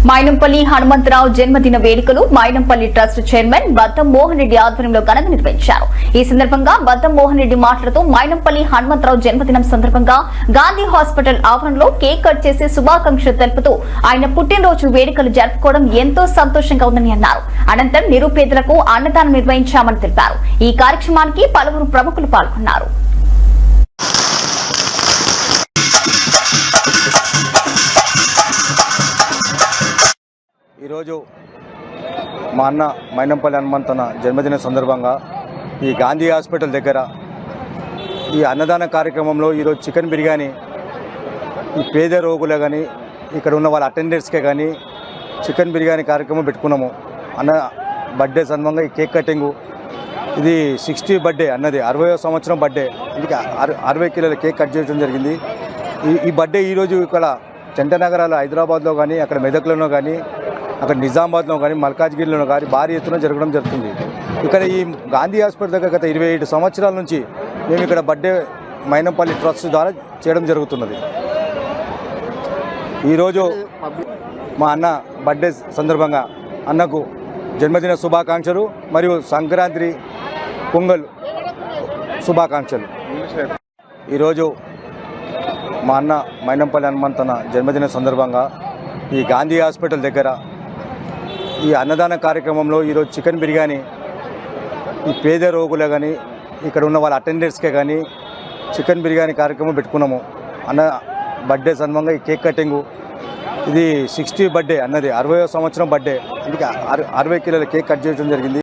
మైనంపల్లి హనుమంతరావు జన్మదిన వేడుకలు Mynampally trust chairman బద్దం మోహన్ రెడ్డి ఆధ్వర్యంలో ఘనంగా నిర్వహించారు. ఈ సందర్భంగా బద్దం మోహన్ రెడ్డి మాట్లాడుతూ మైనంపల్లి హనుమంతరావు జన్మదినం సందర్భంగా గాంధీ హాస్పిటల్ ఆవరణలో కేక్ కట్ చేసి శుభాకాంక్షలు తెలుపుతూ ఆయన పుట్టినరోజు వేడుకలు జరుపుకోవడం ఎంతో సంతోషంగా ఉందని అన్నారు. అనంతరం నిరుపేదలకు అన్నదానం నిర్వహించామని తెలిపారు. ఈ కార్యక్రమానికి పలువురు ప్రముఖులు పాల్గొన్నారు. ఈరోజు మా అన్న మైనంపల్లి హనుమంతన జన్మదిన సందర్భంగా ఈ గాంధీ హాస్పిటల్ దగ్గర ఈ అన్నదాన కార్యక్రమంలో ఈరోజు చికెన్ బిర్యానీ ఈ పేద రోగులే కానీ ఇక్కడ ఉన్న వాళ్ళ అటెండర్స్కే కానీ చికెన్ బిర్యానీ కార్యక్రమం పెట్టుకున్నాము. అన్న బర్త్డే సందర్భంగా ఈ కేక్ కటింగు ఇది 60 బర్త్డే అన్నది 60వ సంవత్సరం బర్త్డే. అందుకే 60 కిలోల కేక్ కట్ చేయడం జరిగింది. ఈ బర్త్డే ఈరోజు ఇక్కడ జంట నగరాలు హైదరాబాద్లో కానీ అక్కడ మెదక్లోనో కానీ అక్కడ నిజామాబాద్లో కానీ మల్కాజ్గిరిలో కానీ భారీ ఎత్తున జరగడం జరుగుతుంది. ఇక్కడ ఈ గాంధీ హాస్పిటల్ దగ్గర గత 27 సంవత్సరాల నుంచి మేము ఇక్కడ బర్త్డే మైనంపల్లి ట్రస్ట్ ద్వారా చేయడం జరుగుతున్నది. ఈరోజు మా అన్న బర్త్డే సందర్భంగా అన్నకు జన్మదిన శుభాకాంక్షలు మరియు సంక్రాంతి పొంగల్ శుభాకాంక్షలు. ఈరోజు మా అన్న మైనంపల్లి హనుమంతన జన్మదిన సందర్భంగా ఈ గాంధీ హాస్పిటల్ దగ్గర ఈ అన్నదాన కార్యక్రమంలో ఈరోజు చికెన్ బిర్యానీ ఈ పేద రోగులే కానీ ఇక్కడ ఉన్న వాళ్ళ అటెండర్స్కే కానీ చికెన్ బిర్యానీ కార్యక్రమం పెట్టుకున్నాము. అన్న బర్త్డే సందర్భంగా ఈ కేక్ కటింగు ఇది 60 బర్త్డే అన్నది 60వ సంవత్సరం బర్త్డే. అందుకే 60 కిలోల కేక్ కట్ చేయడం జరిగింది.